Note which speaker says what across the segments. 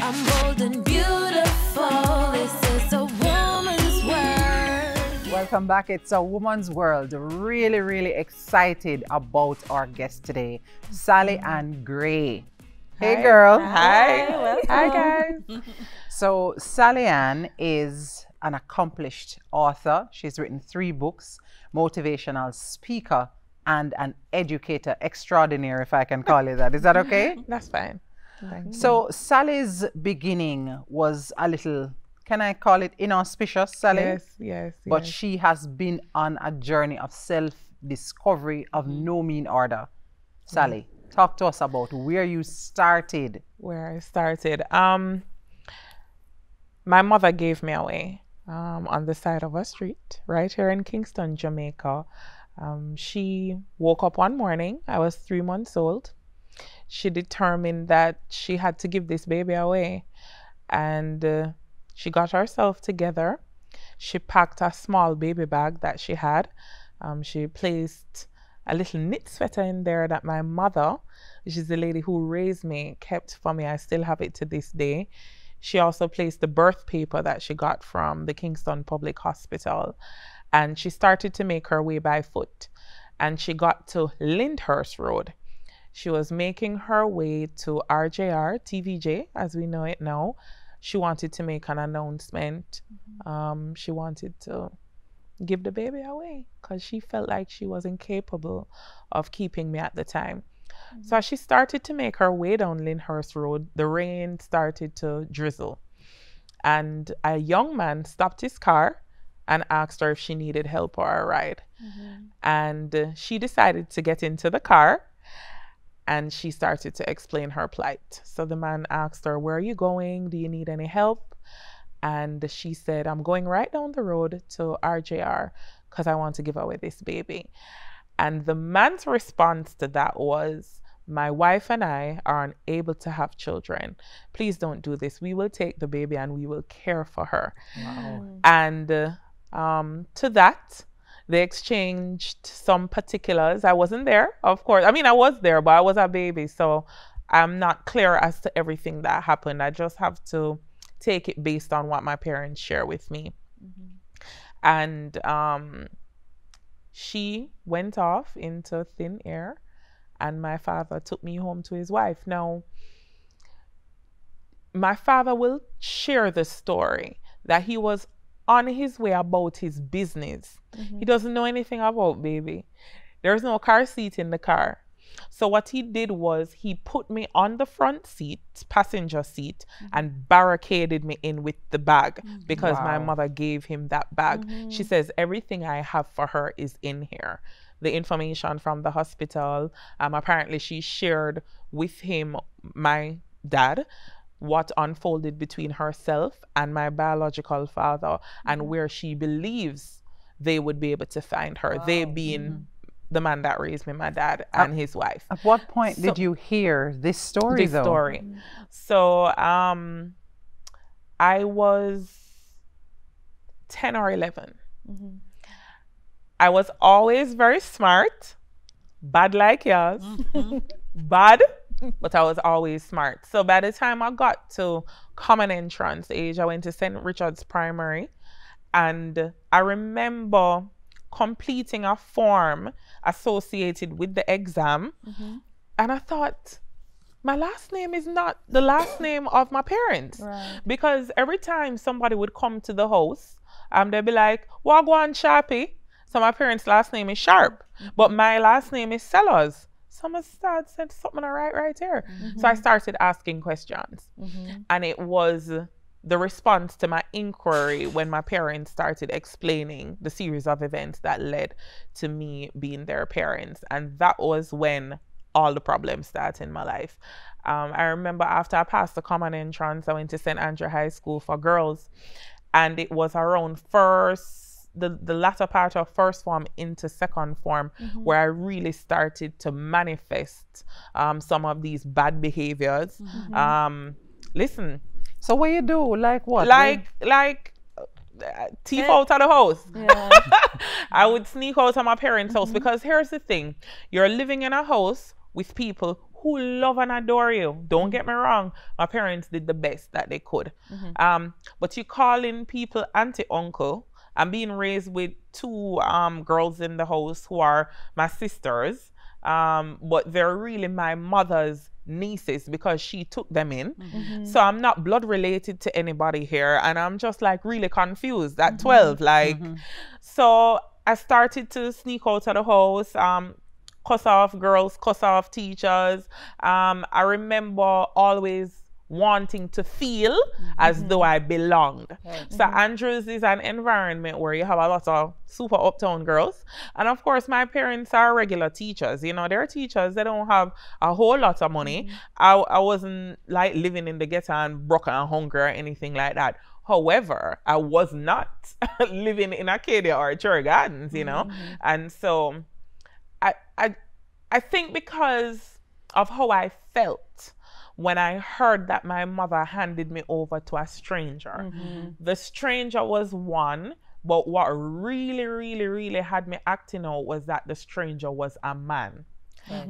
Speaker 1: I'm bold and beautiful. This is a woman's world.
Speaker 2: Welcome back. It's a woman's world. Really, really excited about our guest today, SallyAnn Gray. Hey, girl.
Speaker 3: Hi. Welcome.
Speaker 2: Hi, guys. So, SallyAnn is an accomplished author. She's written 3 books, motivational speaker, and an educator extraordinaire, if I can call it that. Is that okay?
Speaker 3: That's fine.
Speaker 2: So, Sally's beginning was a little, can I call it inauspicious, Sally?
Speaker 3: Yes.
Speaker 2: But she has been on a journey of self-discovery of no mean order. Sally, talk to us about where you started.
Speaker 3: Where I started. My mother gave me away on the side of a street right here in Kingston, Jamaica. She woke up one morning. I was 3 months old. She determined that she had to give this baby away. And she got herself together. She packed a small baby bag that she had. She placed a little knit sweater in there that my mother, which is the lady who raised me, kept for me. I still have it to this day. She also placed the birth paper that she got from the Kingston Public Hospital. And she started to make her way by foot. And she got to Lyndhurst Road. She was making her way to RJR, TVJ, as we know it now. She wanted to make an announcement. She wanted to give the baby away because she felt like she was incapable of keeping me at the time. So as she started to make her way down Lyndhurst Road, the rain started to drizzle. And a young man stopped his car and asked her if she needed help or a ride. And she decided to get into the car. And she started to explain her plight. So the man asked her, where are you going? Do you need any help? And she said, I'm going right down the road to RJR because I want to give away this baby. And the man's response to that was, my wife and I are unable to have children. Please don't do this. We will take the baby and we will care for her.
Speaker 2: Wow.
Speaker 3: And to that, they exchanged some particulars. I wasn't there, of course. I mean, I was there, but I was a baby, so I'm not clear as to everything that happened. I just have to take it based on what my parents share with me. And she went off into thin air, and my father took me home to his wife. Now, my father will share the story that he was on his way about his business. He doesn't know anything about baby. There's no car seat in the car. So what he did was he put me on the front seat, passenger seat, and barricaded me in with the bag because my mother gave him that bag. She says, everything I have for her is in here. The information from the hospital, apparently she shared with him, my dad, what unfolded between herself and my biological father and where she believes they would be able to find her. They being the man that raised me, my dad, and his wife.
Speaker 2: At what point did you hear this story, though?
Speaker 3: So I was 10 or 11. I was always very smart, bad like yours, bad, but I was always smart. So by the time I got to common entrance age, I went to St. Richard's Primary. And I remember completing a form associated with the exam. And I thought, my last name is not the last name of my parents. Because every time somebody would come to the house, they'd be like, Wagwan Sharpie. So my parents' last name is Sharp, but my last name is Sellers. Someone started saying something right here. So I started asking questions. And it was the response to my inquiry when my parents started explaining the series of events that led to me being their parents. And that was when all the problems started in my life. I remember after I passed the common entrance, I went to St. Andrew High School for girls. And it was around the latter part of first form into second form where I really started to manifest some of these bad behaviors. Listen.
Speaker 2: So what you do? Like what?
Speaker 3: Like thief out of the house. I would sneak out of my parents' house because here's the thing. You're living in a house with people who love and adore you. Don't get me wrong. My parents did the best that they could. But you calling people auntie, uncle. I'm being raised with two girls in the house who are my sisters. But they're really my mother's nieces because she took them in. So I'm not blood related to anybody here. And I'm just like really confused at 12. Like, so I started to sneak out of the house, cuss off girls, cuss off teachers. I remember always wanting to feel as though I belonged. So Andrews is an environment where you have a lot of super uptown girls. And of course, my parents are regular teachers. You know, they're teachers. They don't have a whole lot of money. I wasn't like living in the ghetto and broke and hungry or anything like that. However, I was not living in Acadia or Cherry Gardens, you know. And so I think because of how I felt when I heard that my mother handed me over to a stranger. The stranger was one, but what really had me acting out was that the stranger was a man.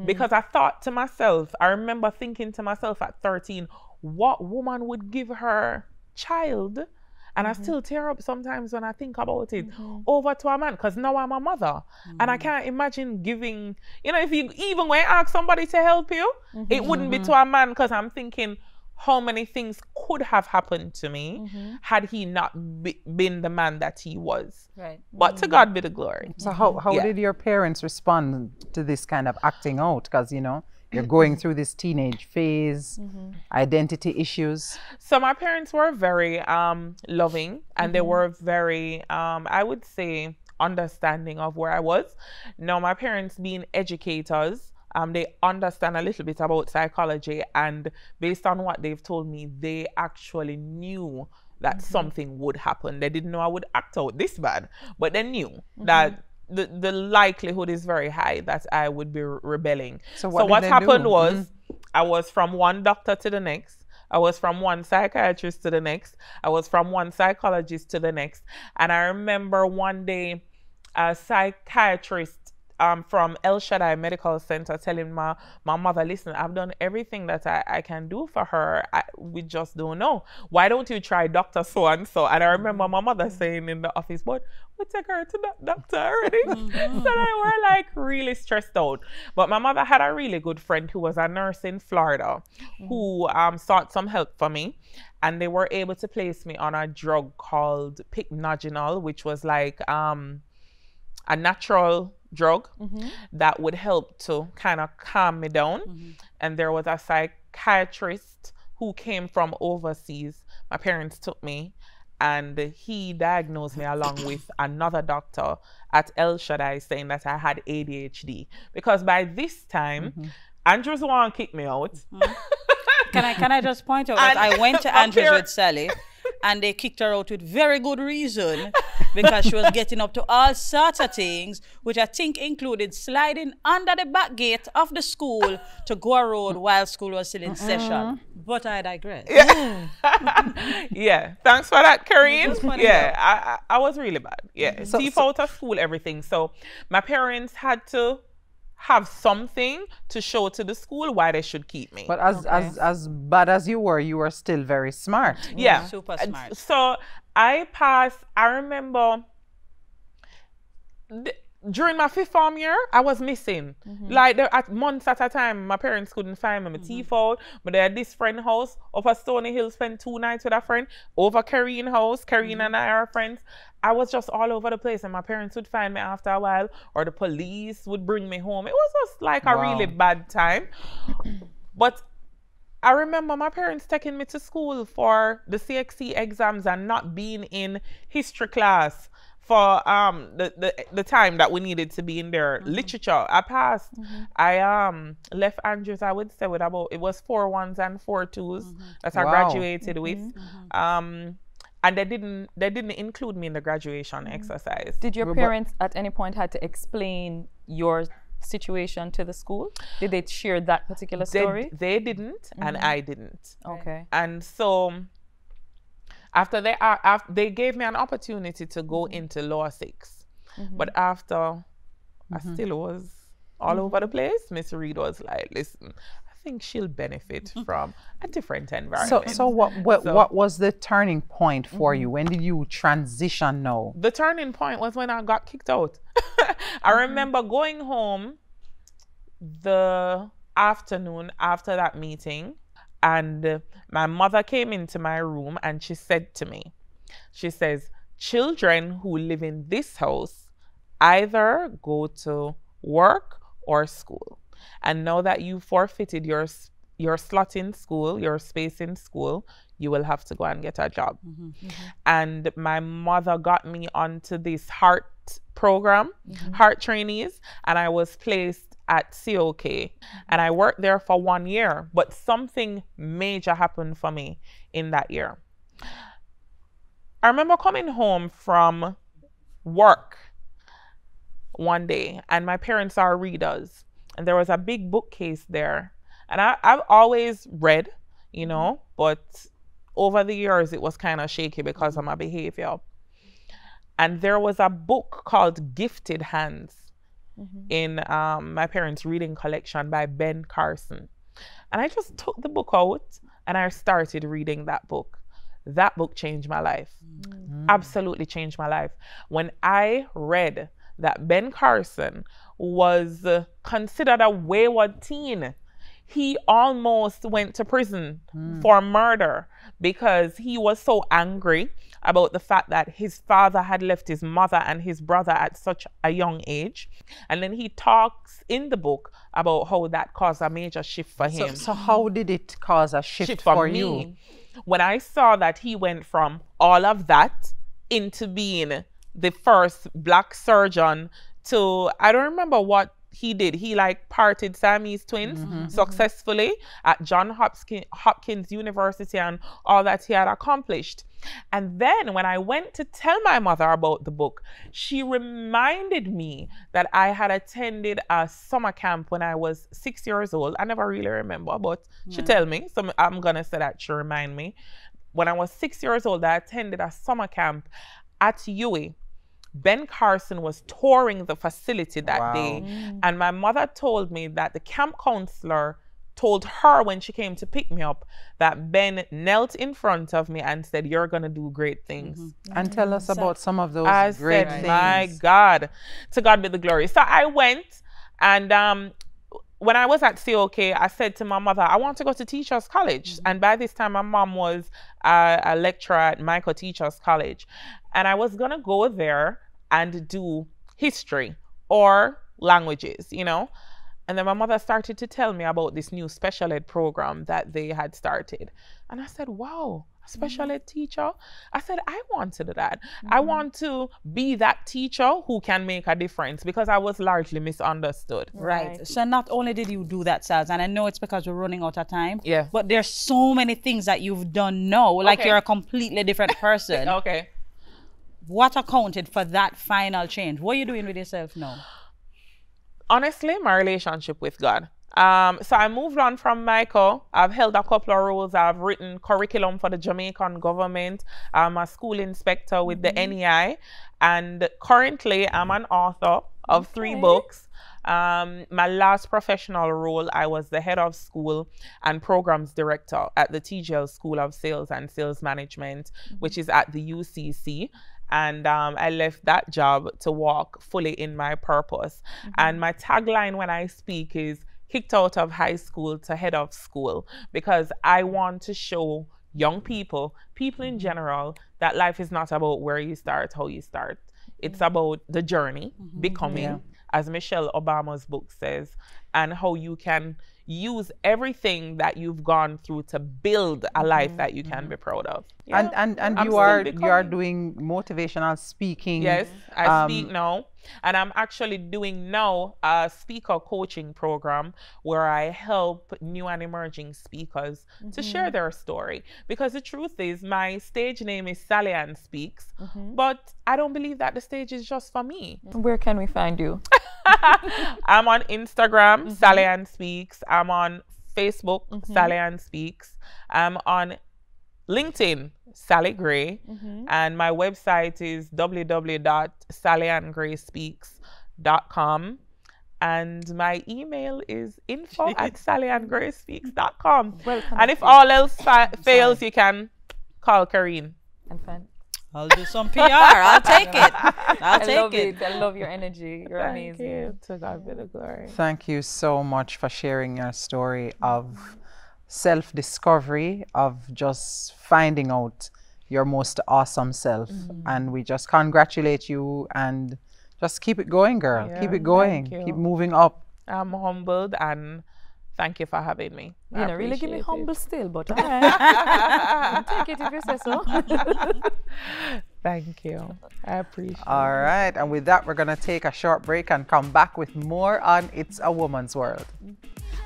Speaker 3: Because I thought to myself, I remember thinking to myself at 13, what woman would give her child? And I still tear up sometimes when I think about it, over to a man, because now I'm a mother. And I can't imagine giving, you know, if you even when you ask somebody to help you, it wouldn't be to a man, because I'm thinking how many things could have happened to me had he not been the man that he was. But to God be the glory.
Speaker 2: So how did your parents respond to this kind of acting out? Because, you know, you're going through this teenage phase, identity issues.
Speaker 3: So my parents were very loving, and they were very, I would say, understanding of where I was. Now, my parents being educators, they understand a little bit about psychology, and based on what they've told me, they actually knew that something would happen. They didn't know I would act out this bad, but they knew that the likelihood is very high that I would be rebelling. So what happened was, I was from one doctor to the next. I was from one psychiatrist to the next. I was from one psychologist to the next. And I remember one day a psychiatrist from El Shaddai Medical Center telling my mother, listen, I've done everything that I can do for her. We just don't know. Why don't you try Dr. So-and-so? And I remember my mother saying in the office, but we take her to that doctor already. So they were like really stressed out. But my mother had a really good friend who was a nurse in Florida who sought some help for me. And they were able to place me on a drug called Pycnogenol, which was like a natural drug that would help to kind of calm me down. And there was a psychiatrist who came from overseas. My parents took me, and he diagnosed me along with another doctor at El Shaddai, saying that I had ADHD. Because by this time, Andrews want to kick me out.
Speaker 4: Can I just point out that I went to Andrews with Sally, and they kicked her out with very good reason, because she was getting up to all sorts of things, which I think included sliding under the back gate of the school to go a road while school was still in session. But I digress.
Speaker 3: Yeah, thanks for that, Karine. Yeah, I was really bad. Yeah, thief out of school, everything. So my parents had to have something to show to the school why they should keep me.
Speaker 2: But as bad as you were still very smart.
Speaker 3: Yeah,
Speaker 4: super smart.
Speaker 3: So I passed, I remember during my 5th form year, I was missing. Like at months at a time, my parents couldn't find me. My teeth out, but they had this friend house up at Stony Hill, spent 2 nights with a friend, over Karine house. Karine and I are friends. I was just all over the place, and my parents would find me after a while, or the police would bring me home. It was just like a really bad time. But I remember my parents taking me to school for the CXC exams and not being in history class for the time that we needed to be in there. Literature, I passed. I left Andrews, I would say, with about, it was 4 1s and 4 2s that I graduated with. And they didn't include me in the graduation exercise.
Speaker 5: Did your parents at any point had to explain your situation to the school? Did they share that particular story?
Speaker 3: They didn't, and I didn't.
Speaker 5: Okay.
Speaker 3: And so after they gave me an opportunity to go into Law 6, but after I still was all over the place, Miss Reed was like, listen, I think she'll benefit from a different environment.
Speaker 2: So what was the turning point for you? When did you transition now?
Speaker 3: The turning point was when I got kicked out. I remember going home the afternoon after that meeting, and my mother came into my room and she said to me, she says, children who live in this house either go to work or school. And now that you forfeited your slot in school, your space in school, you will have to go and get a job. And my mother got me onto this heart program, heart trainees, and I was placed at COK. And I worked there for 1 year, but something major happened for me in that year. I remember coming home from work one day, and my parents are readers, and there was a big bookcase there. And I've always read, you know, but over the years it was kind of shaky because of my behavior. And there was a book called Gifted Hands in my parents' reading collection by Ben Carson. And I just took the book out and I started reading that book. That book changed my life. Absolutely changed my life. When I read that Ben Carson was considered a wayward teen, he almost went to prison for murder because he was so angry about the fact that his father had left his mother and his brother at such a young age. And then he talks in the book about how that caused a major shift for him.
Speaker 2: So how did it cause a shift for
Speaker 3: me,
Speaker 2: you?
Speaker 3: When I saw that he went from all of that into being the first Black surgeon to, I don't remember what he did. He like parted Siamese twins successfully at Johns Hopkins University and all that he had accomplished. And then when I went to tell my mother about the book, she reminded me that I had attended a summer camp when I was 6 years old. I never really remember, but she told me, so I'm gonna say that she reminded me. When I was 6 years old, I attended a summer camp at UWI. Ben Carson was touring the facility that day, and my mother told me that the camp counselor told her when she came to pick me up that Ben knelt in front of me and said, "You're gonna do great things."
Speaker 2: And tell us about some of those
Speaker 3: I
Speaker 2: great
Speaker 3: said,
Speaker 2: things.
Speaker 3: "My God, to God be the glory." So I went, and when I was at COK, I said to my mother, "I want to go to Teachers College." And by this time, my mom was a lecturer at Michael Teachers College, and I was gonna go there and do history or languages, you know. And then my mother started to tell me about this new special ed program that they had started. And I said, wow, a special ed teacher? I said, I want to do that. I want to be that teacher who can make a difference, because I was largely misunderstood.
Speaker 4: Right. So not only did you do that, Sals, and I know it's because we're running out of time,
Speaker 3: Yeah.
Speaker 4: but there's so many things that you've done now, like
Speaker 3: Okay.
Speaker 4: you're a completely different person.
Speaker 3: Okay.
Speaker 4: What accounted for that final change? What are you doing with yourself now?
Speaker 3: Honestly, my relationship with God. So I moved on from Michael. I've held a couple of roles. I've written curriculum for the Jamaican government. I'm a school inspector with the NEI. And currently, I'm an author of 3 books. My last professional role, I was the head of school and programs director at the TGL School of Sales and Sales Management, which is at the UCC. And I left that job to walk fully in my purpose. And my tagline when I speak is kicked out of high school to head of school, because I want to show young people, people in general, that life is not about where you start, how you start. It's about the journey, becoming, as Michelle Obama's book says, and how you can use everything that you've gone through to build a life that you can be proud of. Yeah.
Speaker 2: And
Speaker 3: I'm
Speaker 2: you are
Speaker 3: becoming.
Speaker 2: doing motivational speaking.
Speaker 3: Yes, I speak now. And I'm actually doing now a speaker coaching program where I help new and emerging speakers to share their story. Because the truth is, my stage name is SallyAnn Speaks, but I don't believe that the stage is just for me.
Speaker 5: Where can we find you?
Speaker 3: I'm on Instagram, SallyAnn Speaks. I'm on Facebook, SallyAnn Speaks. I'm on LinkedIn, Sally Gray, and my website is www.SallyAnnGraySpeaks.com. And my email is info@SallyAnnGraySpeaks.com.
Speaker 5: Well
Speaker 3: And if all else fails, you can call Karine.
Speaker 5: And fun.
Speaker 4: I'll do some PR. I'll take it. I'll
Speaker 5: I
Speaker 4: take
Speaker 5: love
Speaker 4: it.
Speaker 5: it. I love your energy. You're
Speaker 3: Thank
Speaker 5: amazing.
Speaker 3: you. To God be the glory.
Speaker 2: Thank you so much for sharing your story of self-discovery, of just finding out your most awesome self. And we just congratulate you and just keep it going, girl.
Speaker 3: Yeah,
Speaker 2: keep it going.
Speaker 3: thank you.
Speaker 2: Keep moving up.
Speaker 3: I'm humbled and thank you for having me. I
Speaker 5: You know, really give me
Speaker 3: appreciate it.
Speaker 5: humble still, but all right. Take it if you say so.
Speaker 3: Thank you. I appreciate it.
Speaker 2: All right. And with that, we're going to take a short break and come back with more on It's a Woman's World.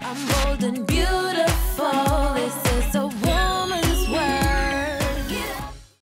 Speaker 1: I'm bold and beautiful. This is a